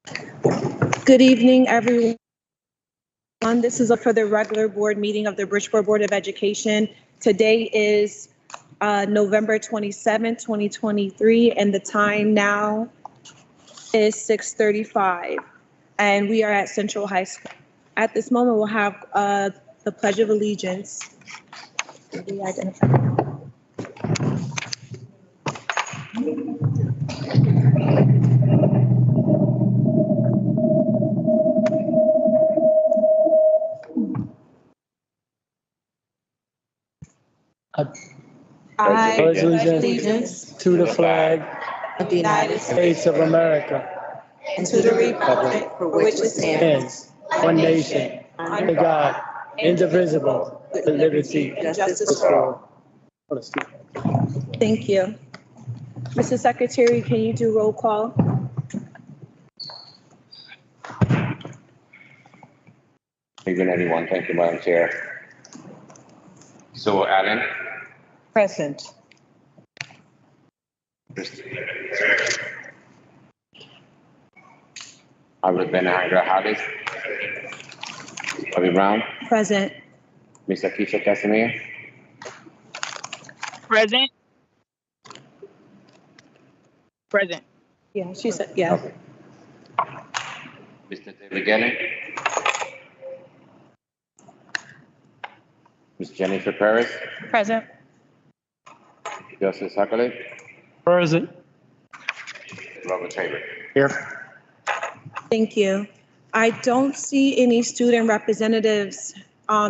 Good evening, everyone. This is for the regular board meeting of the Bridgeport Board of Education. Today is November 27th, 2023, and the time now is 6:35, and we are at Central High School. At this moment, we'll have the Pledge of Allegiance. Will you identify? I pledge pledge allegiance to the flag of the United States of America and to the republic for which it stands, and one nation, under God, indivisible, with liberty and justice for all. Thank you. Mr. Secretary, can you do roll call? Evening, everyone. Thank you, Madam Chair. So, Allen, Present. Albert Benahara Hollis, Bobby Brown, Present. Ms. Akisha Casimir, Present. Present. Yeah, she said, yeah. okay. Mr. David Gannon, Ms. Jennifer Perez, Present. Joseph Saccolet, Present. Robert Taylor. Here. Thank you. I don't see any student representatives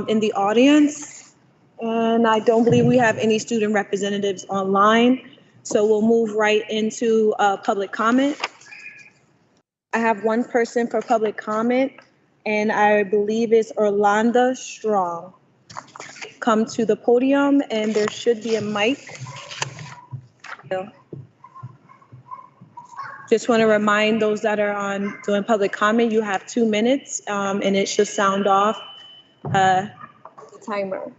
in the audience, and I don't believe we have any student representatives online. So we'll move right into public comment. I have one person for public comment, and I believe it's Orlando Strong. Come to the podium, and there should be a mic. Just want to remind those that are doing public comment, you have 2 minutes, and it should sound off the timer.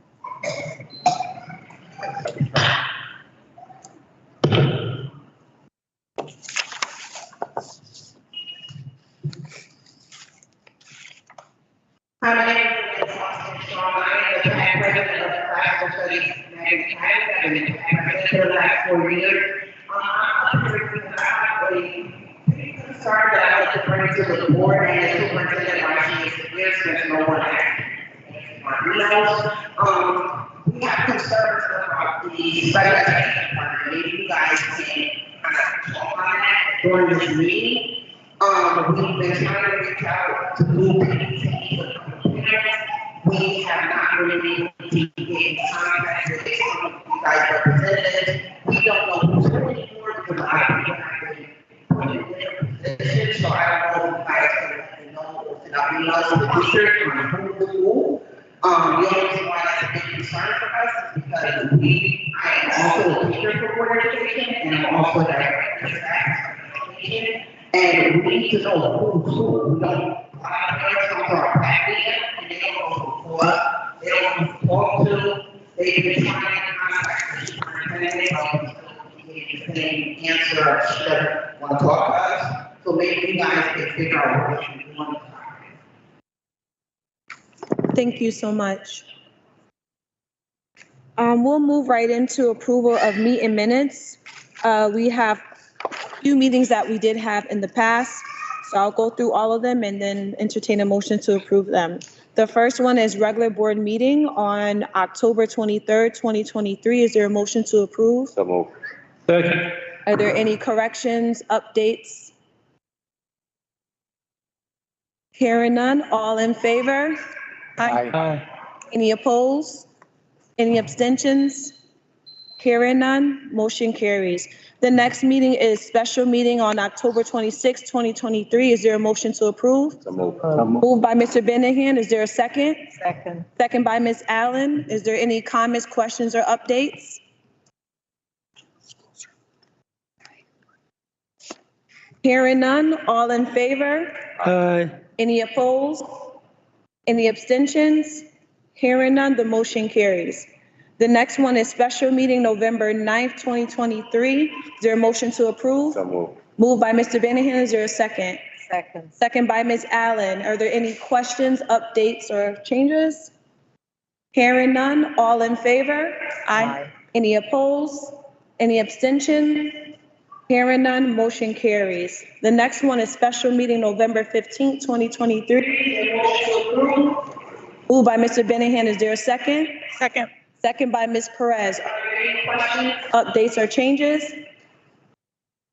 Hi, my name is Austin Strong. I am the past president of the Classical Studies Magazine. I've been the past president for the last 4 years. I'm pretty concerned that I like to bring to the board and the superintendent while she is here since no one has. We have concerns about the special education department. Maybe you guys can kind of talk on that during this meeting. We've been trying to reach out to move people. We have not really been in contact with some of you guys representatives. We don't know who's really for because a lot of people have been put in their position. So I don't know if you guys can let me know if I'll be honest with the district on who the school. The only reason why that's a big concern for us is because I am also a teacher for board education and I'm also a director of education. And we need to know who's who. We don't. A lot of parents come to our faculty and they don't know who us. They don't know who to talk to. They've been trying to contact the superintendent. The same answer. She doesn't want to talk to us. So maybe you guys can figure out what you want to talk about. Thank you so much. We'll move right into approval of meeting minutes. We have a few meetings that we did have in the past. So I'll go through all of them and then entertain a motion to approve them. The first one is regular board meeting on October 23rd, 2023. Is there a motion to approve? So move. Second. Are there any corrections, updates? Hearing none, all in favor? Aye. Any opposed? Any abstentions? Hearing none, motion carries. The next meeting is special meeting on October 26, 2023. Is there a motion to approve? So move. Moved by Mr. Benahan. Is there a second? Second. Second by Ms. Allen. Is there any comments, questions, or updates? Hearing none, all in favor? Aye. Any opposed? Any abstentions? Hearing none, the motion carries. The next one is special meeting November 9th, 2023. Is there a motion to approve? So move. Moved by Mr. Benahan. Is there a second? Second. Second by Ms. Allen. Are there any questions, updates, or changes? Hearing none, all in favor? Aye. Any opposed? Any abstention? Hearing none, motion carries. The next one is special meeting November 15th, 2023. Moved by Mr. Benahan. Is there a second? Second. Second by Ms. Perez. Are there any questions, updates, or changes?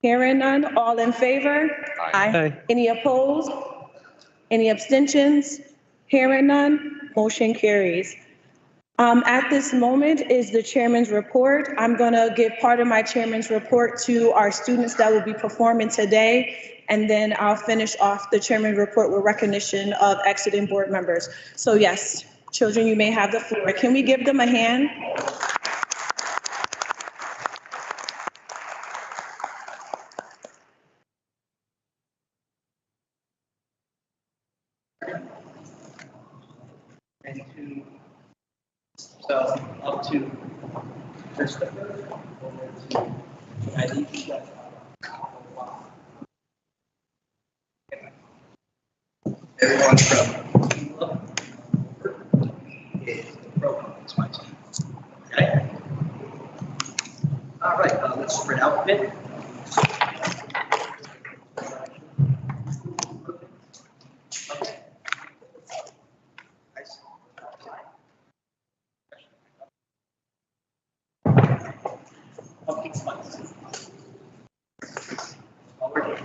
Hearing none, all in favor? Aye. Any opposed? Any abstentions? Hearing none, motion carries. At this moment is the chairman's report. I'm going to give part of my chairman's report to our students that will be performing today, and then I'll finish off the chairman's report with recognition of exiting board members. So yes, children, you may have the floor. Can we give them a hand? And to, so up to Christopher, over to Aisha. Everyone from is the program, it's my team. Okay? All right, let's spread out a bit. Okay. Nice. Pumpkin spice. Already.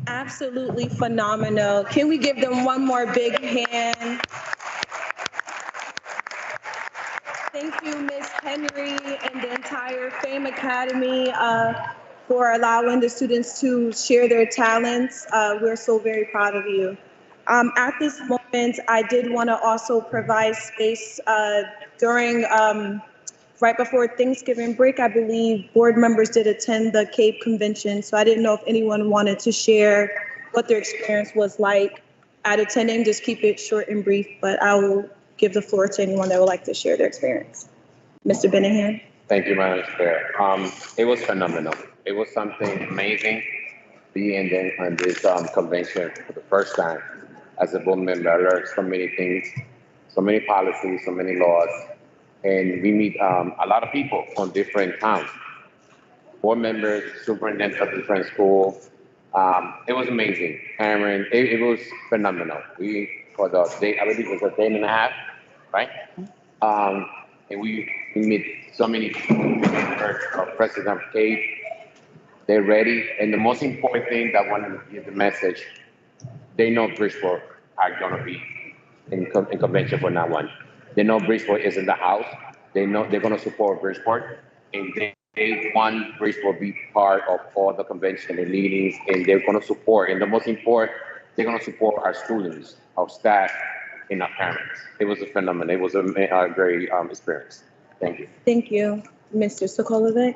Absolutely phenomenal. Can we give them one more big hand? Thank you, Ms. Henry and the entire FAME Academy for allowing the students to share their talents. We're so very proud of you. At this moment, I did want to also provide space during right before Thanksgiving break. I believe board members did attend the CAPE convention, so I didn't know if anyone wanted to share what their experience was like at attending. Just keep it short and brief, but I will give the floor to anyone that would like to share their experience. Mr. Benahan. Thank you, Madam Chair. It was phenomenal. It was something amazing being on this convention for the first time as a board member. I learned so many things, so many policies, so many laws, and we meet a lot of people from different towns, board members, superintendents of different schools. It was amazing. Cameron, it was phenomenal. For the day, I believe it was a day and a half, right? And we meet so many members of President Kate. They're ready. And the most important thing that I want to give the message, they know Bridgeport are going to be in convention for that one. They know Bridgeport is in the house. They know they're going to support Bridgeport. And they want Bridgeport to be part of all the convention and meetings. And they're going to support. And the most important, they're going to support our students, our staff, and our parents. It was a phenomenon. It was a great experience. Thank you. Thank you. Mr. Sokolovic.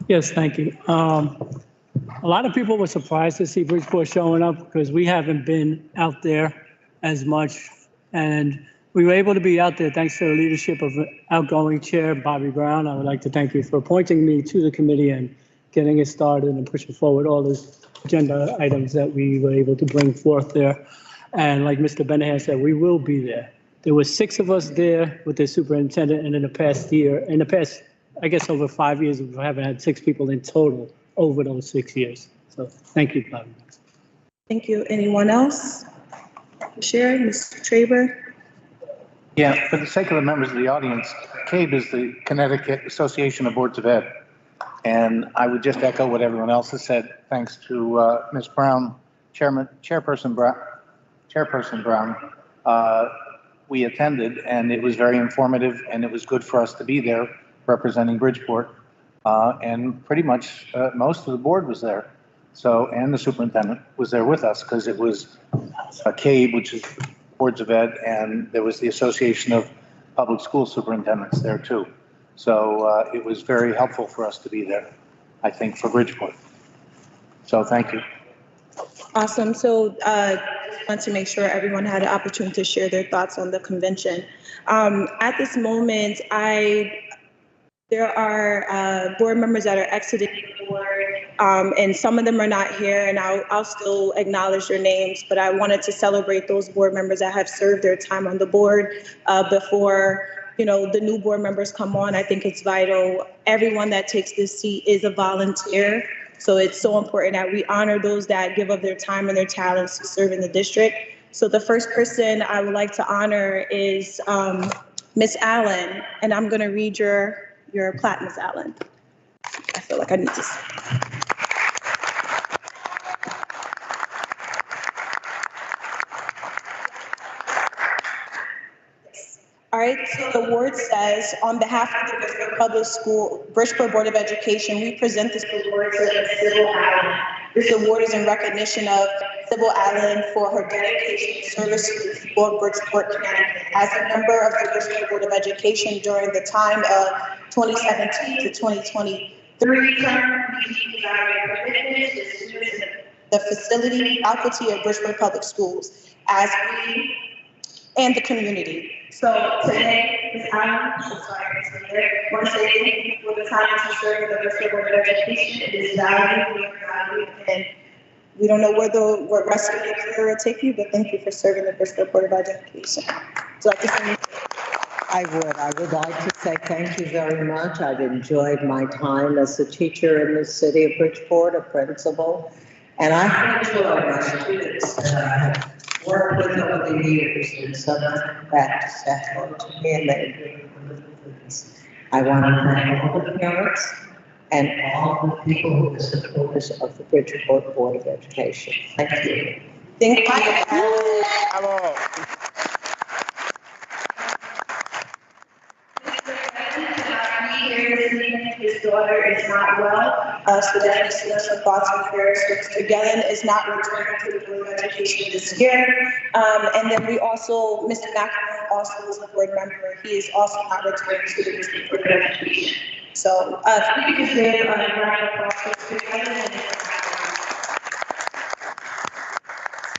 Yes, thank you. A lot of people were surprised to see Bridgeport showing up because we haven't been out there as much. And we were able to be out there thanks to the leadership of outgoing chair, Bobby Brown. I would like to thank you for appointing me to the committee and getting it started and pushing forward all the agenda items that we were able to bring forth there. And like Mr. Benahan said, we will be there. There were 6 of us there with the superintendent, and in the past, I guess over 5 years, we haven't had 6 people in total over those 6 years. So thank you, Bobby. Thank you. Anyone else? Share, Mr. Traber. Yeah, for the sake of the members of the audience, CABE is the Connecticut Association of Boards of Ed. And I would just echo what everyone else has said. Thanks to Ms. Brown, Chairperson Brown. We attended, and it was very informative, and it was good for us to be there representing Bridgeport. And pretty much most of the board was there. So, and the superintendent was there with us because it was a CABE, which is Boards of Ed, and there was the Association of Public School Superintendents there too. So it was very helpful for us to be there, I think, for Bridgeport. So thank you. Awesome. So want to make sure everyone had an opportunity to share their thoughts on the convention. At this moment, there are board members that are exiting the board, and some of them are not here, and I'll still acknowledge their names, but I wanted to celebrate those board members that have served their time on the board before, you know, the new board members come on. I think it's vital. Everyone that takes this seat is a volunteer, so it's so important that we honor those that give up their time and their talents to serve in the district. So the first person I would like to honor is Ms. Allen, and I'm going to read your plaque, Ms. Allen. I feel like I need to say. All right, so the award says, on behalf of the Bridgeport Public School, Bridgeport Board of Education, we present this award to Sybil Allen. This award is in recognition of Sybil Allen for her dedication and service to the people of Bridgeport, Connecticut. As a member of the Bridgeport Board of Education during the time of 2017 to 2023 term, we desire commitment to the students in the facility, faculty of Bridgeport Public Schools, as we and the community. So today, Ms. Allen, I'm sorry, Ms. Leader, I want to say thank you for the time to serve the Bridgeport Board of Education. It is valued, and we don't know where the rest of your career will take you, but thank you for serving the Bridgeport Board of Education. So I would like to say thank you very much. I've enjoyed my time as a teacher in the city of Bridgeport, a principal, and I've enjoyed my students that I have worked with over the years, and some of them back to say hello to me, and they're doing wonderful things. I want to thank all the parents and all the people who are supporters of the Bridgeport Board of Education. Thank you. thank you. His daughter is not well, so that he sends some thoughts and prayers. Mr. Gillen is not returning to the Board of Education this year. And then we also, Mr. McEnroe also is a board member. He is also not returning to the Board of Education. So, if we could give a round of applause to Mr. Gillen.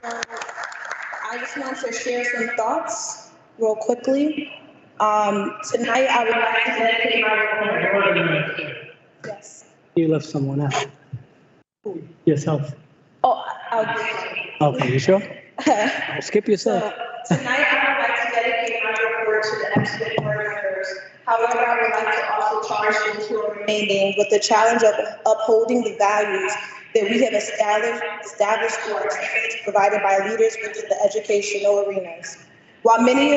So, I just want to share some thoughts real quickly. Tonight I would like to dedicate my Yes. You left someone out. Yourself. Oh, I'll Okay, you sure? I'll skip yourself. So tonight I would like to dedicate my report to the exited board members. However, I would like to also charge them to remaining with the challenge of upholding the values that we have established through our teachers provided by leaders within the educational arenas. While many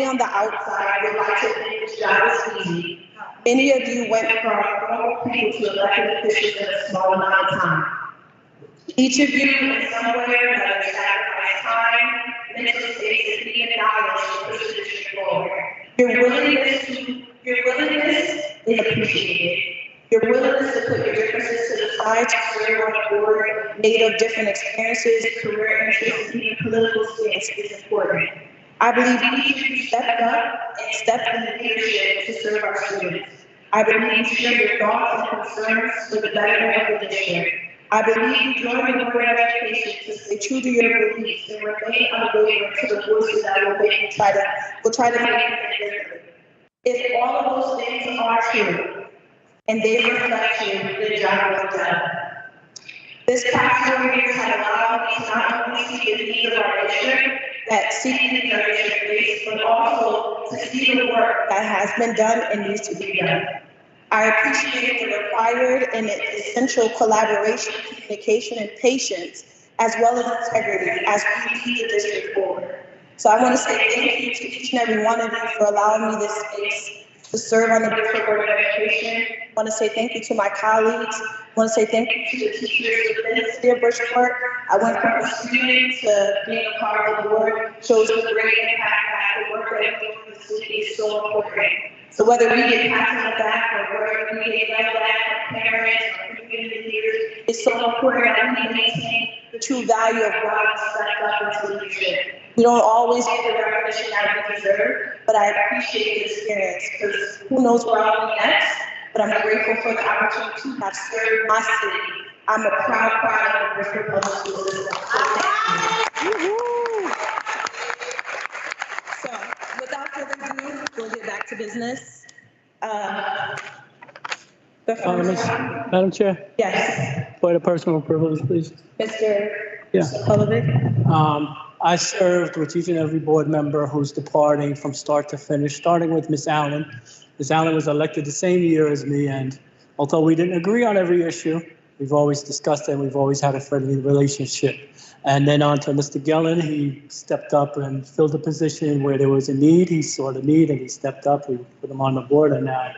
on the outside would like to think this job is easy, many of you went from normal people to elected officials in a small amount of time. Each of you, in some way or another, sacrificed time, mental space, and being acknowledged to push the district forward. Your willingness is appreciated. Your willingness to put your differences to the side to serve on a board made of different experiences, career interests, and even political stance is important. I believe each of you stepped up and stepped into leadership to serve our students. I believe you share your thoughts and concerns for the betterment of the district. I believe you join the Board of Education to stay true to your beliefs and remain unwavering to the voices that will try to make it different. If all of those things are true and they reflect you, the job well done. This past 4 years have allowed me to not only see the needs of our district, that seeking the district base, but also to see the work that has been done and needs to be done. I appreciate the required and essential collaboration, communication, and patience, as well as integrity, as we lead the district forward. So I want to say thank you to each and every one of you for allowing me this space to serve on the Bridgeport Board of Education. I want to say thank you to my colleagues. I want to say thank you to the teachers within the city of Bridgeport. I went from a student to being a part of the board, shows the great impact that the work that we do in the city is so important. So whether we get pats on the back or whether we get yelled at from parents or community leaders, it's so important that we maintain the true value of why we stepped up into leadership. We don't always get the recognition that we deserve, but I appreciate the experience because who knows where I'll be next, but I'm grateful for the opportunity to have served my city. I'm a proud product of the Bridgeport Public School System. So thank you. So without further ado, we'll get back to business. The first, Madam Chair, yes, point of personal privilege, please. Mr. Yeah. Sokolovich. I served with each and every board member who's departing from start to finish, starting with Ms. Allen. Ms. Allen was elected the same year as me, and although we didn't agree on every issue, we've always discussed it, we've always had a friendly relationship. And then on to Mr. Gillen, he stepped up and filled a position where there was a need. He saw the need and he stepped up. We put him on the board, and now,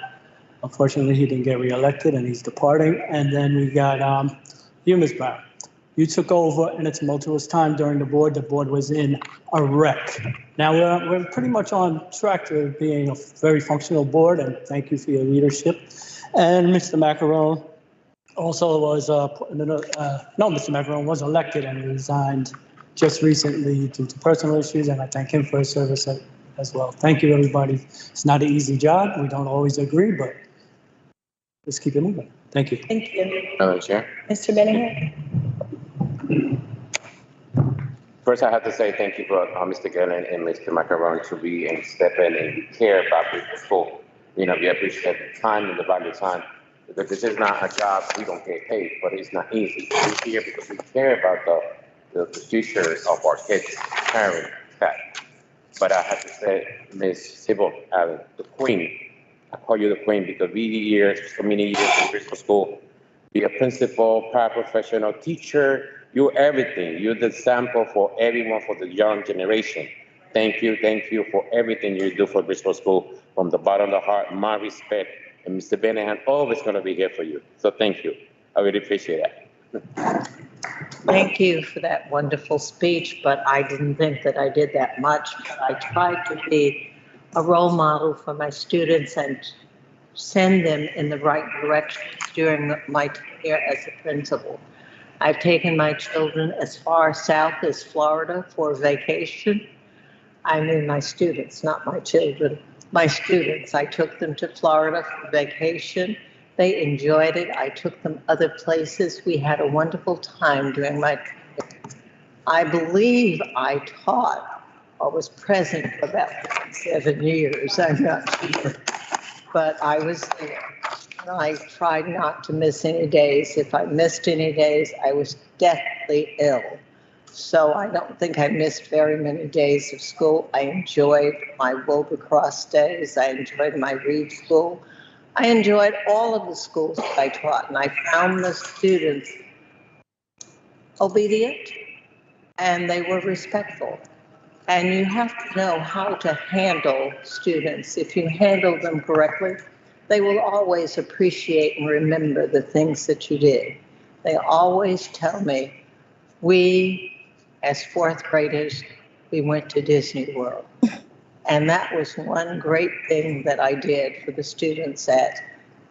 unfortunately, he didn't get reelected and he's departing. And then we got you, Ms. Brown. You took over in a tumultuous time during the board. The board was in a wreck. Now we're pretty much on track to being a very functional board, and thank you for your leadership. And Mr. Macaron also was, Mr. Macaron was elected and resigned just recently due to personal issues, and I thank him for his service as well. Thank you, everybody. It's not an easy job. We don't always agree, but let's keep it moving. Thank you. Thank you. Madam Chair. Mr. Benningham. First, I have to say thank you for Mr. Gillen and Mr. Macaron to be and step in and care about the school. You know, we appreciate the time and the value of time, because this is not a job we don't get paid, but it's not easy. We're here because we care about the future of our kids, parents, staff. But I have to say, Ms. Sybil Allen, the queen. I call you the queen because so many years in Bristol School, be a principal, paraprofessional, teacher. You're everything. You're the sample for everyone, for the young generation. Thank you for everything you do for Bristol School. From the bottom of the heart, my respect. And Mr. Benningham, always going to be here for you. So thank you. I really appreciate that. Thank you for that wonderful speech, but I didn't think that I did that much. But I tried to be a role model for my students and send them in the right direction during my tenure as a principal. I've taken my children as far south as Florida for vacation. I mean my students, not my children. My students, I took them to Florida for vacation. They enjoyed it. I took them other places. We had a wonderful time during my tenure. I believe I taught or was present for about 7 years. I'm not sure, but I was there. I tried not to miss any days. If I missed any days, I was deathly ill. So I don't think I missed very many days of school. I enjoyed my Wilbur Cross days. I enjoyed my Reed School. I enjoyed all of the schools that I taught, and I found the students obedient and they were respectful. And you have to know how to handle students. If you handle them correctly, they will always appreciate and remember the things that you did. They always tell me, we, as fourth graders, we went to Disney World. And that was one great thing that I did for the students at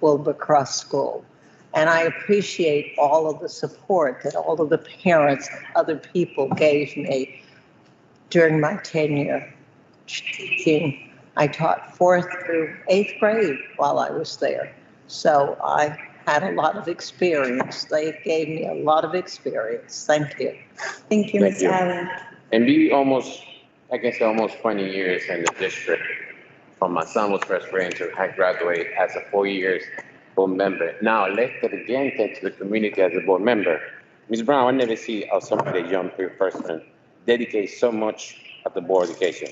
Wilbur Cross School. And I appreciate all of the support that all of the parents and other people gave me during my tenure teaching. I taught 4th through 8th grade while I was there. So I had a lot of experience. They gave me a lot of experience. Thank you. Thank you, Ms. Allen. And we almost 20 years in the district. From my son was first grade to I graduated as a 4 years board member. Now elected again, thanks to the community as a board member. Ms. Brown, I never see somebody young person dedicate so much at the board education.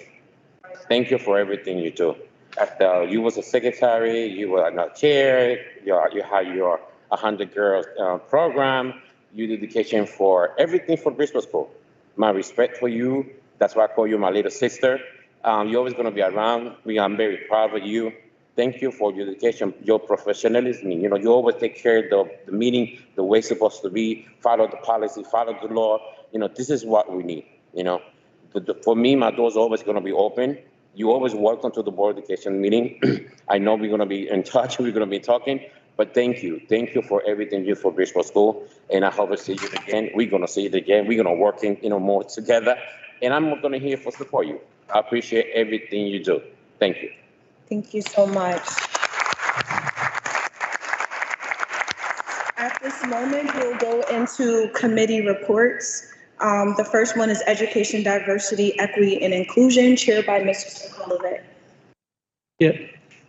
Thank you for everything you do. After you was a secretary, you were a chair, you had your 100 Girls program, you dedication for everything for Bristol School. My respect for you. That's why I call you my little sister. You're always going to be around. I'm very proud of you. Thank you for your dedication, your professionalism. You know, you always take care of the meeting the way it's supposed to be, follow the policy, follow the law. You know, this is what we need, you know. For me, my door's always going to be open. You always welcome to the board education meeting. I know we're going to be in touch. We're going to be talking. But thank you. Thank you for everything you do for Bristol School. And I hope to see you again. We're going to see it again. We're going to work more together. And I'm going to here for support you. I appreciate everything you do. Thank you. Thank you so much. At this moment, we'll go into committee reports. The first one is Education, Diversity, Equity, and Inclusion, chaired by Mr. Sokolovic. Yep,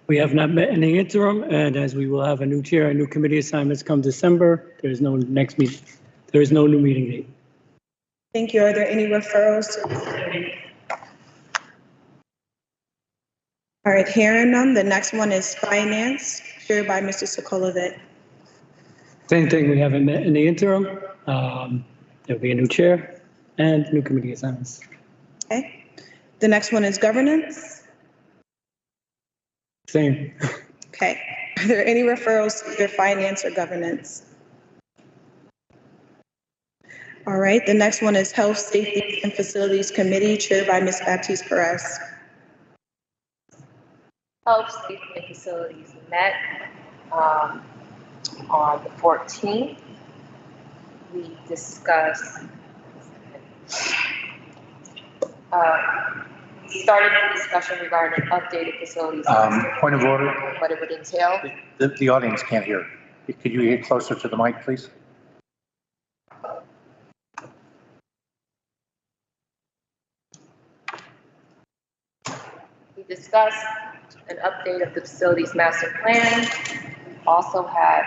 we have not met in the interim, and as we will have a new chair and new committee assignments come December, there is no next meeting. There is no new meeting date. Thank you. Are there any referrals to this committee? All right, hearing none, the next one is Finance, chaired by Mr. Sokolovic. Same thing, we haven't met in the interim. There'll be a new chair and new committee assignments. Okay. The next one is Governance. Same. Okay. Are there any referrals to either Finance or Governance? All right, the next one is Health, Safety, and Facilities Committee, chaired by Ms. Baptiste Perez. Health, Safety, and Facilities met on the 14th. We discussed, we started a discussion regarding updated facilities. Point of order, What it would entail. the audience can't hear. Could you get closer to the mic, please? We discussed an update of the facilities master plan. We also had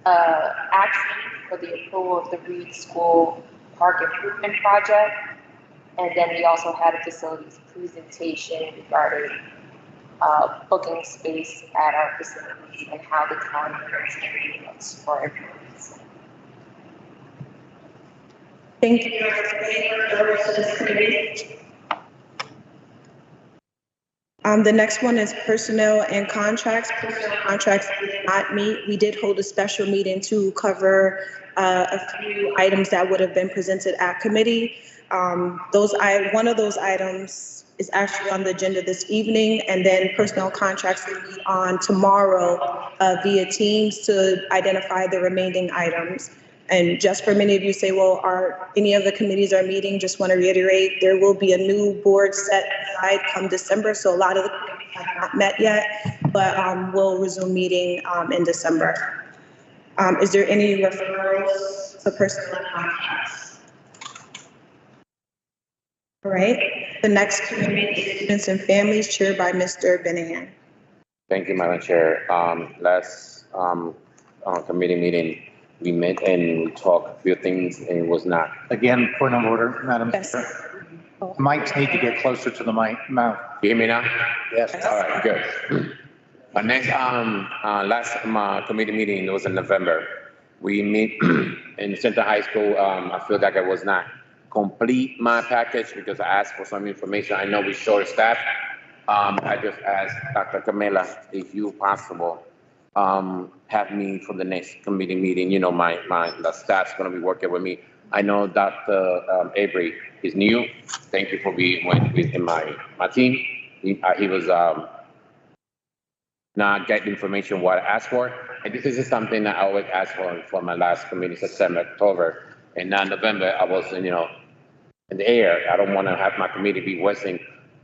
action for the approval of the Reed School Park Improvement Project. And then we also had a facilities presentation regarding booking space at our facilities and how the town looks for employees. Thank you. Are there any referrals to this committee? The next one is Personnel and Contracts. Personnel contracts did not meet. We did hold a special meeting to cover a few items that would have been presented at committee. One of those items is actually on the agenda this evening, and then personnel contracts will be on tomorrow via Teams to identify the remaining items. And just for many of you say, well, are any of the committees are meeting? Just want to reiterate, there will be a new board set aside come December. So a lot of the committees have not met yet, but we'll resume meeting in December. Is there any referrals to personnel contracts? All right. The next committee is Students and Families, chaired by Mr. Benahan. Thank you, Madam Chair. Last committee meeting, we met and we talked a few things, and it was not. Again, point of order, Madam Yes. Chair. Mics need to get closer to the mouth. You hear me now? Yes. All right, good. Our next, last committee meeting was in November. We meet in Center High School. I feel like I was not complete my package because I asked for some information. I know we're short staffed. I just asked Dr. Camila if you possible have me for the next committee meeting. You know, the staff's gonna be working with me. I know Dr. Avery is new. Thank you for being in my team. He was not getting information what I asked for. And this is something that I always ask for my last committee, September, October. And now November, I was, in the air. I don't want to have my committee be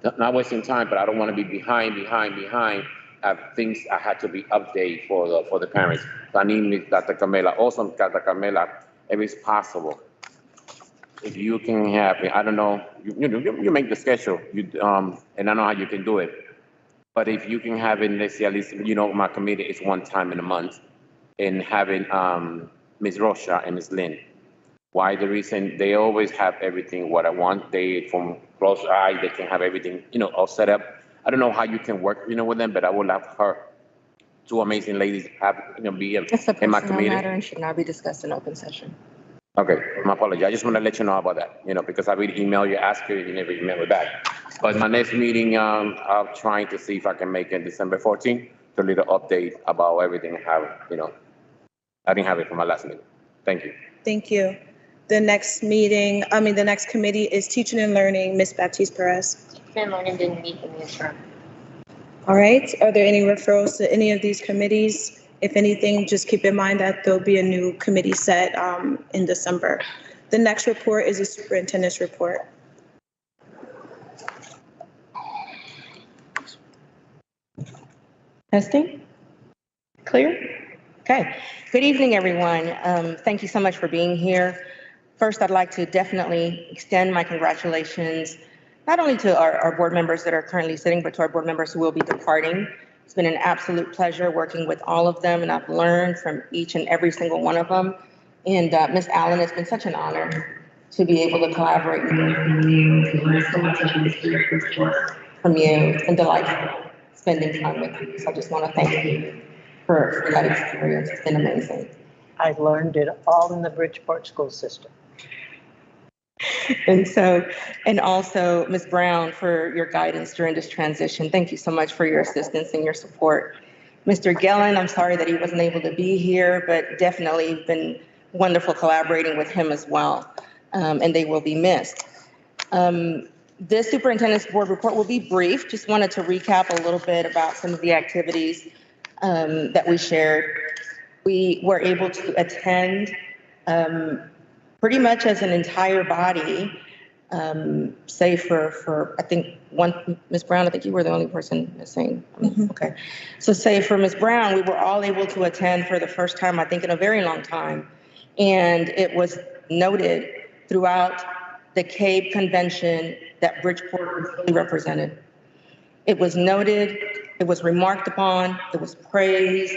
not wasting time, but I don't want to be behind. Have things I had to be updated for the parents. So I need Dr. Camila. Also, Dr. Camila, if it's possible, if you can have me, I don't know, you make the schedule, and I know how you can do it. But if you can have it, let's say at least, my committee is one time in a month, and having Ms. Rocha and Ms. Lynn. Why? The reason they always have everything what I want. They from close eye, they can have everything, all set up. I don't know how you can work, with them, but I would love her. Two amazing ladies have, be in my committee. Matter and should not be discussed in open session. Okay, my apology. I just want to let you know about that, because I will email you, ask you, you never email me back. But my next meeting, I'm trying to see if I can make it December 14th to little update about everything I have, I didn't have it for my last meeting. Thank you. Thank you. The next committee is Teaching and Learning, Ms. Baptiste Perez. Teaching and Learning didn't meet in the interim. All right, are there any referrals to any of these committees? If anything, just keep in mind that there'll be a new committee set in December. The next report is the superintendent's report. Testing? Clear? Okay. Good evening, everyone. Thank you so much for being here. First, I'd like to definitely extend my congratulations, not only to our board members that are currently sitting, but to our board members who will be departing. It's been an absolute pleasure working with all of them, and I've learned from each and every single one of them. And Ms. Allen, it's been such an honor to be able to collaborate with you, to learn so much of this from you, and delightful spending time with you. So I just want to thank you for that experience. It's been amazing. I learned it all in the Bridgeport school system. And also Ms. Brown, for your guidance during this transition. Thank you so much for your assistance and your support. Mr. Gillen, I'm sorry that he wasn't able to be here, but definitely been wonderful collaborating with him as well. And they will be missed. This superintendent's board report will be brief. Just wanted to recap a little bit about some of the activities that we shared. We were able to attend pretty much as an entire body, save for I think one, Ms. Brown, I think you were the only person missing. Okay. So save for Ms. Brown, we were all able to attend for the first time, I think in a very long time. And it was noted throughout the CABE convention that Bridgeport was fully represented. It was noted, it was remarked upon, it was praised.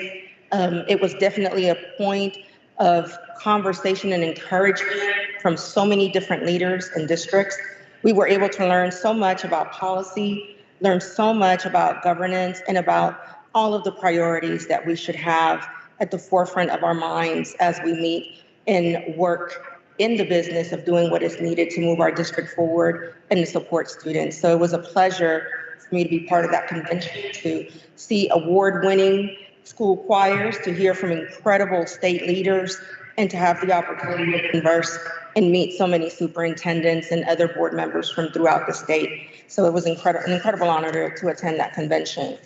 It was definitely a point of conversation and encouragement from so many different leaders and districts. We were able to learn so much about policy, learn so much about governance, and about all of the priorities that we should have at the forefront of our minds as we meet and work in the business of doing what is needed to move our district forward and to support students. So it was a pleasure for me to be part of that convention, to see award-winning school choirs, to hear from incredible state leaders, and to have the opportunity to converse and meet so many superintendents and other board members from throughout the state. So it was an incredible honor to attend that convention.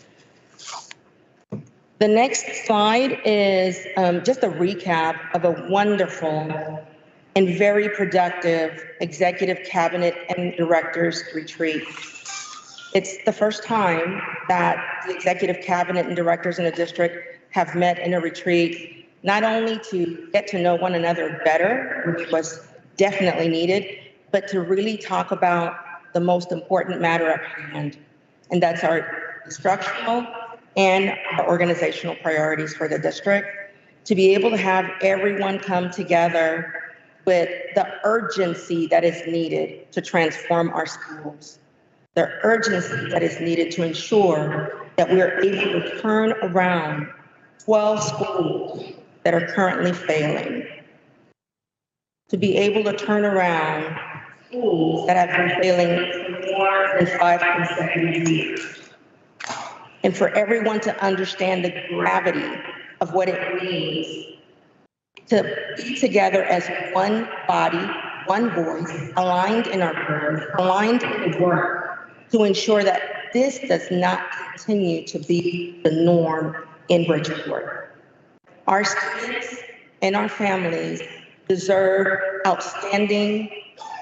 The next slide is just a recap of a wonderful and very productive executive cabinet and directors retreat. It's the first time that the executive cabinet and directors in the district have met in a retreat, not only to get to know one another better, which was definitely needed, but to really talk about the most important matter at hand. And that's our instructional and our organizational priorities for the district. To be able to have everyone come together with the urgency that is needed to transform our schools, the urgency that is needed to ensure that we are able to turn around 12 schools that are currently failing, to be able to turn around schools that have been failing for more than 5 consecutive years, and for everyone to understand the gravity of what it means to be together as one body, one voice, aligned in our prayers, aligned in the work, to ensure that this does not continue to be the norm in Bridgeport. Our students and our families deserve outstanding,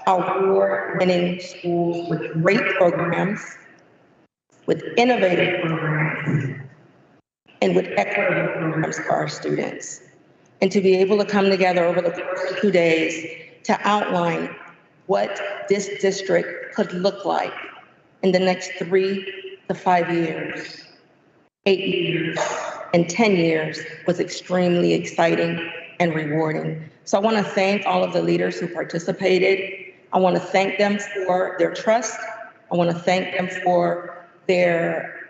award-winning schools with great programs, with innovative programs, and with equitable programs for our students. And to be able to come together over the course of 2 days to outline what this district could look like in the next 3 to 5 years, 8 years, and 10 years was extremely exciting and rewarding. So I want to thank all of the leaders who participated. I want to thank them for their trust. I want to thank them for their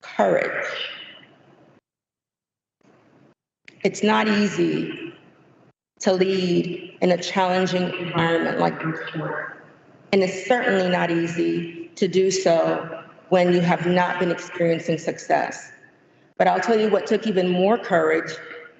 courage. It's not easy to lead in a challenging environment like Bridgeport. And it's certainly not easy to do so when you have not been experiencing success. But I'll tell you what took even more courage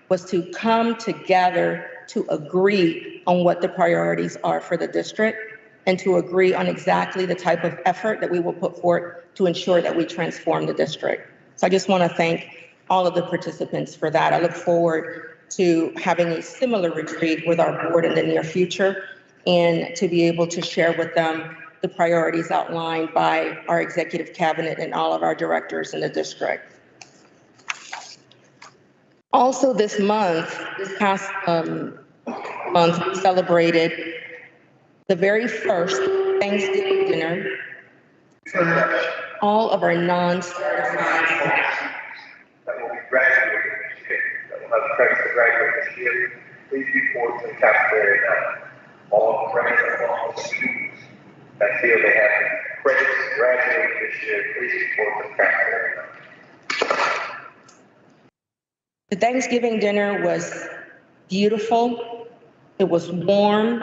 was to come together to agree on what the priorities are for the district and to agree on exactly the type of effort that we will put forth to ensure that we transform the district. So I just want to thank all of the participants for that. I look forward to having a similar retreat with our board in the near future and to be able to share with them the priorities outlined by our executive cabinet and all of our directors in the district. Also this month, this past month, we celebrated the very first Thanksgiving dinner for all of our non-certified staff. That will be graduating this year, that will have credits to graduate this year. Please report to the cafeteria now. All credits and all students that feel they have credits to graduate this year, please report to the cafeteria now. The Thanksgiving dinner was beautiful. It was warm.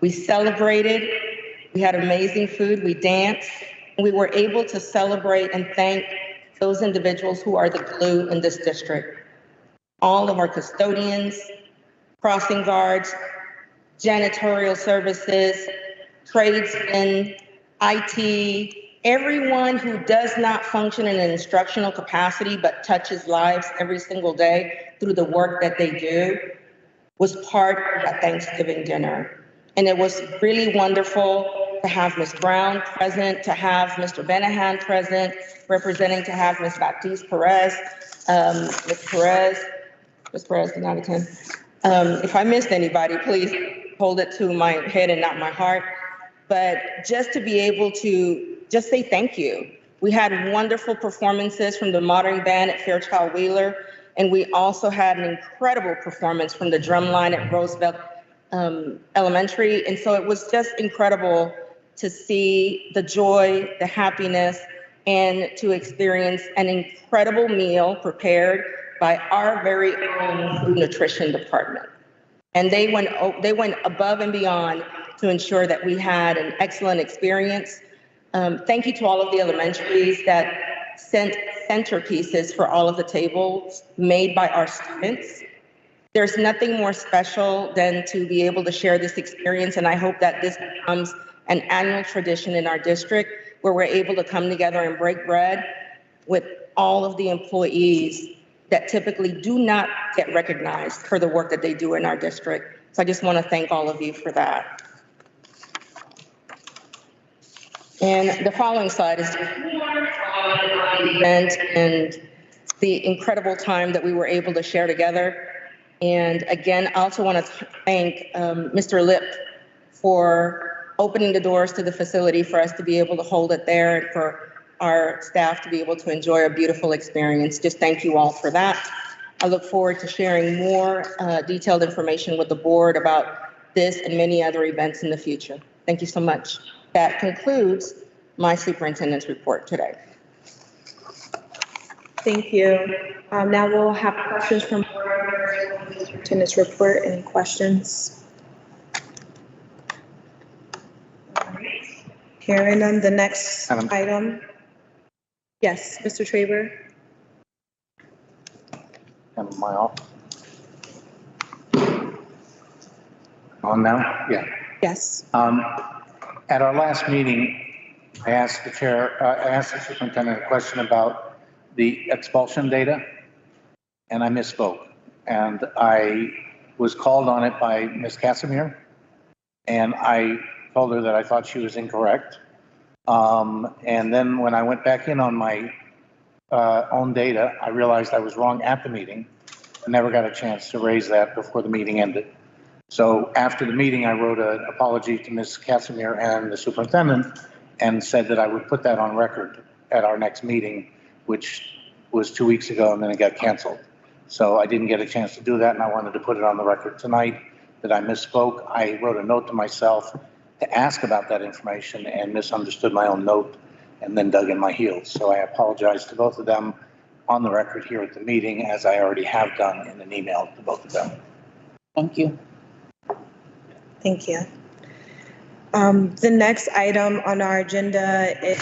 We celebrated. We had amazing food. We danced. We were able to celebrate and thank those individuals who are the glue in this district. All of our custodians, crossing guards, janitorial services, tradesmen, IT, everyone who does not function in an instructional capacity but touches lives every single day through the work that they do was part of that Thanksgiving dinner. And it was really wonderful to have Ms. Brown present, to have Mr. Benahan present, representing to have Ms. Baptiste Perez, Ms. Perez did not attend. If I missed anybody, please hold it to my head and not my heart. But just to be able to just say thank you. We had wonderful performances from the Modern Band at Fairchild Wheeler, and we also had an incredible performance from the drumline at Roosevelt Elementary. And so it was just incredible to see the joy, the happiness, and to experience an incredible meal prepared by our very own food nutrition department. And they went above and beyond to ensure that we had an excellent experience. Thank you to all of the elementaries that sent centerpieces for all of the tables made by our students. There's nothing more special than to be able to share this experience, and I hope that this becomes an annual tradition in our district where we're able to come together and break bread with all of the employees that typically do not get recognized for the work that they do in our district. So I just want to thank all of you for that. And the following slide is the event and the incredible time that we were able to share together. And again, I also want to thank Mr. Lip for opening the doors to the facility for us to be able to hold it there and for our staff to be able to enjoy a beautiful experience. Just thank you all for that. I look forward to sharing more detailed information with the board about this and many other events in the future. Thank you so much. That concludes my superintendent's report today. Thank you. Now we'll have questions from board members. Superintendent's report. Any questions? Hearing none, the next item. Yes, Mr. Traber. Am I off? On now? Yeah. Yes. At our last meeting, I asked the superintendent a question about the expulsion data, and I misspoke. And I was called on it by Ms. Casimir, and I told her that I thought she was incorrect. And then when I went back in on my own data, I realized I was wrong at the meeting. I never got a chance to raise that before the meeting ended. So after the meeting, I wrote an apology to Ms. Casimir and the superintendent and said that I would put that on record at our next meeting, which was 2 weeks ago, and then it got canceled. So I didn't get a chance to do that, and I wanted to put it on the record tonight that I misspoke. I wrote a note to myself to ask about that information and misunderstood my own note and then dug in my heels. So I apologize to both of them on the record here at the meeting, as I already have done in an email to both of them. Thank you. Thank you. The next item on our agenda is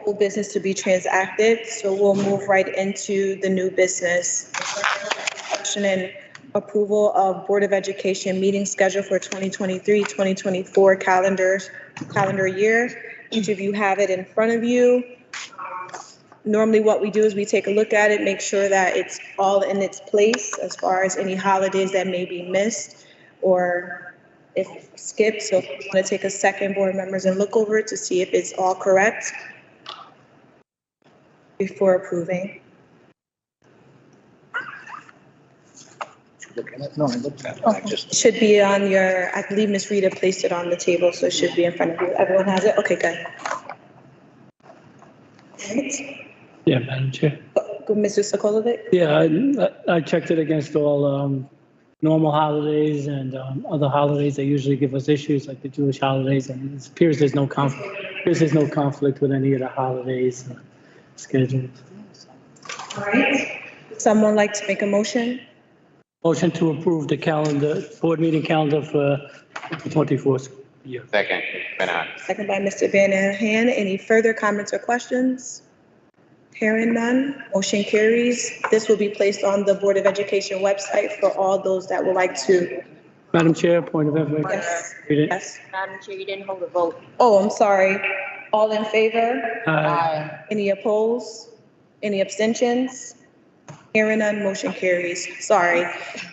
old business to be transacted. So we'll move right into the new business. Discussion and approval of Board of Education meeting schedule for 2023-2024 calendar year. Each of you have it in front of you. Normally what we do is we take a look at it, make sure that it's all in its place as far as any holidays that may be missed or if skipped. So if you want to take a second, board members, and look over it to see if it's all correct before approving. looking at, no, I looked at it, I just. Should be on your, I believe Ms. Rita placed it on the table, so it should be in front of you. Everyone has it? Okay, good. Right. Yeah, Madam Chair. Go, Mr. Sokolovic? Yeah, I checked it against all normal holidays and other holidays that usually give us issues, like the Jewish holidays, and it appears there's no conflict with any of the holidays scheduled. All right. Someone like to make a motion? Motion to approve the calendar, board meeting calendar for the 24th year. Second, Bernard. Second by Mr. Van Hand. Any further comments or questions? Hearing none, motion carries. This will be placed on the Board of Education website for all those that would like to. Madam Chair, point of information. Yes. Read it. Yes. Madam Chair, you didn't hold a vote. Oh, I'm sorry. All in favor? Aye. Any opposed? Any abstentions? Hearing none, motion carries. Sorry.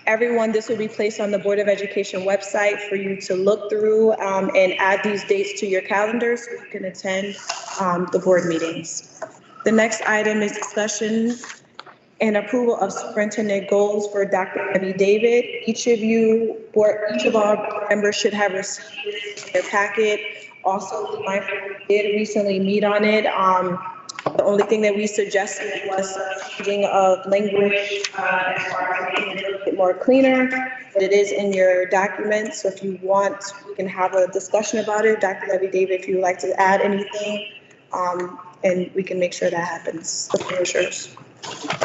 Everyone, this will be placed on the Board of Education website for you to look through and add these dates to your calendar so you can attend the board meetings. The next item is discussion and approval of superintendent goals for Dr. Debbie David. Each of our board members should have received their packet. Also, be mindful, we did recently meet on it. The only thing that we suggested was changing of language as far as making it a little bit more cleaner, but it is in your documents. So if you want, we can have a discussion about it. Dr. Debbie David, if you would like to add anything, and we can make sure that happens. The floor is yours.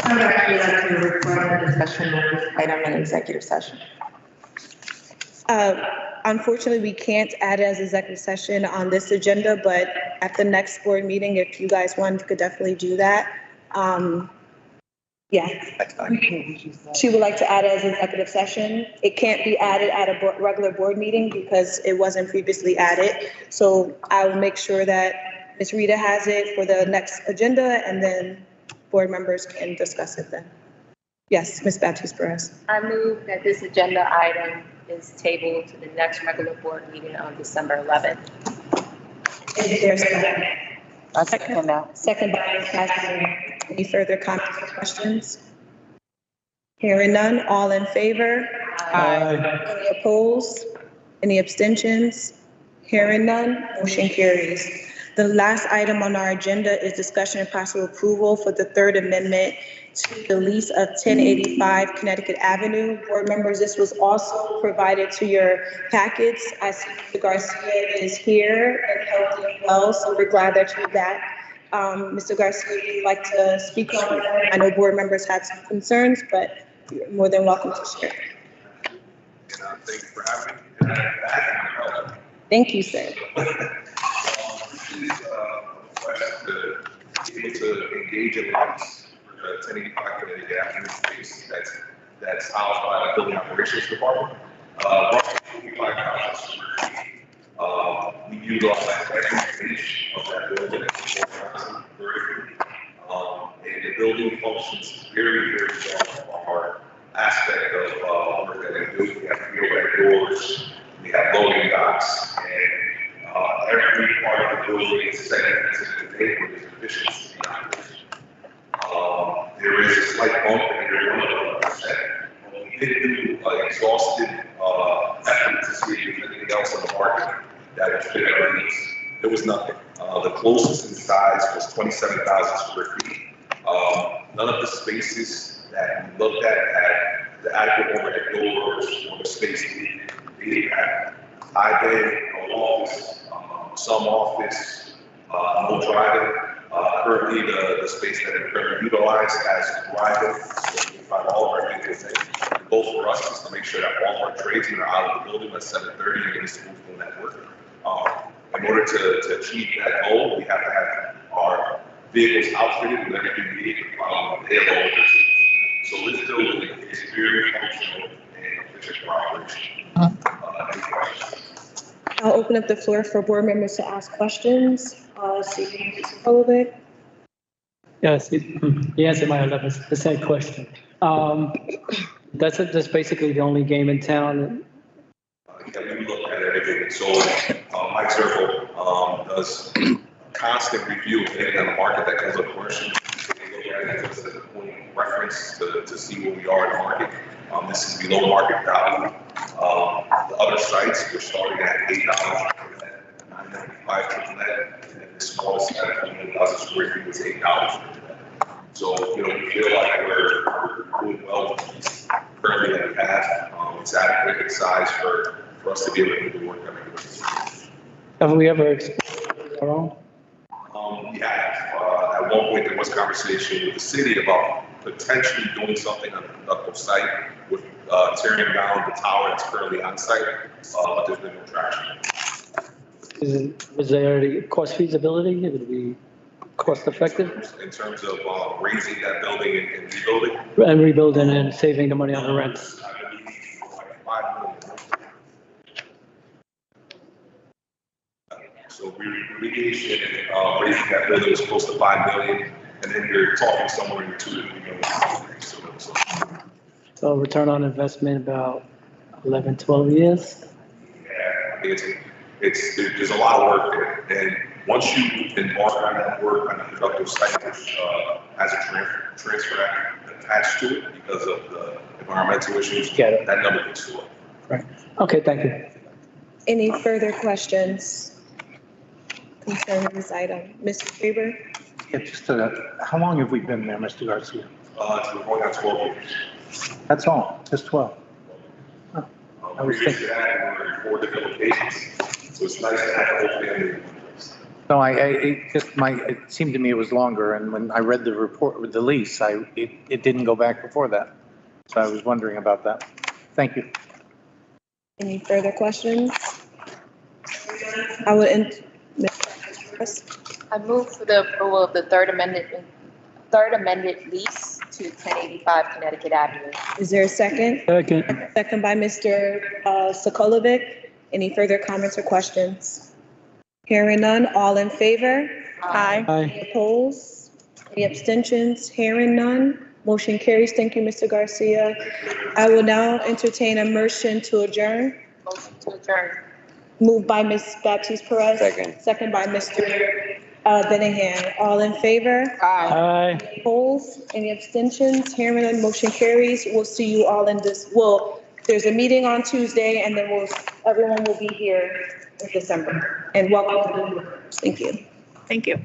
I would actually like to request a discussion on this item in executive session. Unfortunately, we can't add it as executive session on this agenda, but at the next board meeting, if you guys want, you could definitely do that. Yeah. She would like to add it as executive session. It can't be added at a regular board meeting because it wasn't previously added. So I will make sure that Ms. Rita has it for the next agenda and then board members can discuss it then. Yes, Ms. Baptiste Perez. I move that this agenda item is tabled to the next regular board meeting on December 11th. Is there a second? I second that. Second by Ms. Casper. Any further comments or questions? Hearing none, all in favor? Aye. Any opposed? Any abstentions? Hearing none, motion carries. The last item on our agenda is discussion and possible approval for the Third Amendment to the lease of 1085 Connecticut Avenue. Board members, this was also provided to your packets. I see Mr. Garcia is here and healthy and well, so we're glad that you're back. Mr. Garcia, if you'd like to speak on it, I know board members have some concerns, but you're more than welcome to share. Thank you for having me. Thank you, sir. To be able to engage in this 1085 Connecticut Avenue space that's housed by the Building Operations Department. Roughly 55,000 square feet. We utilize every inch of that building. And the building functions very, very well. Our aspect of work that we do, we have field doors, we have loading docks, and every part of the building is set into the neighborhood is efficient to the operation. There is a slight bump in every one of them. We did do an exhaustive effort to see if there's anything else on the market that would fit our needs. There was nothing. The closest in size was 27,000 square feet. None of the spaces that we looked at had the adequate overhead doors or the space needed. High bay, no office, some office, no driving. Currently, the space that we currently utilize has driving, so we can find all of our vehicles in. The goal for us is to make sure that all of our tradesmen are out of the building by 7:30 and getting smooth doing that work. In order to achieve that goal, we have to have our vehicles outfitted with everything needed to payload. So this building is very functional and efficient for operation. Any questions? I'll open up the floor for board members to ask questions. See, Mr. Polovic. Yes, he answered my 11% question. That's basically the only game in town. Yeah, we look at everything. So Mike Zirkle does constant review of anything on the market that comes up commercial. We look at it as a point of reference to see where we are in the market. This is below market value. The other sites, we're starting at $8 per net, $9.95 per net, and the smallest site at 1,000 square feet is $8 per net. So, we feel like we're doing well currently that we have. It's adequate in size for us to be able to do the work that we're doing. Have we ever explored our own? We have. At one point, there was conversation with the city about potentially doing something on the productive site with tearing down the tower that's currently on site, but there's been no traction. Was there any cost feasibility? Would it be cost effective? In terms of raising that building and rebuilding? And rebuilding and saving the money on the rents. I believe like $5 million. So remediation and raising that building was close to $5 million, and then you're talking somewhere in the $2 to $3 million. So return on investment about 11, 12 years. Yeah, there's a lot of work there, and once you embark on that work on a productive site, which has a transfer act attached to it because of the environmental issues, that number gets low. Right. Okay. Thank you. Any further questions concerning this item? Mr. Faber? Yeah, just, how long have we been there, Mr. Garcia? It's been going on 12 years. That's all, just 12. Oh, I was Previous thinking. to that, we were in 4 different locations, so it's nice to have a whole family in one place. No, it seemed to me it was longer, and when I read the report with the lease, it didn't go back before that. So I was wondering about that. Thank you. Any further questions? I would end. I move for the approval of the third amended lease to 1085 Connecticut Avenue. Is there a second? Second. Second by Mr. Sokolovic. Any further comments or questions? Hearing none, all in favor? Aye. Any opposed? Any abstentions? Hearing none, motion carries. Thank you, Mr. Garcia. I will now entertain a motion to adjourn. Motion to adjourn. Moved by Ms. Baptiste Perez. Second. Second by Mr. Benahan. All in favor? Aye. Any opposed? Any abstentions? Hearing none, motion carries. We'll see you all in this. Well, there's a meeting on Tuesday, and then everyone will be here in December. And welcome to the new members. Thank you. Thank you.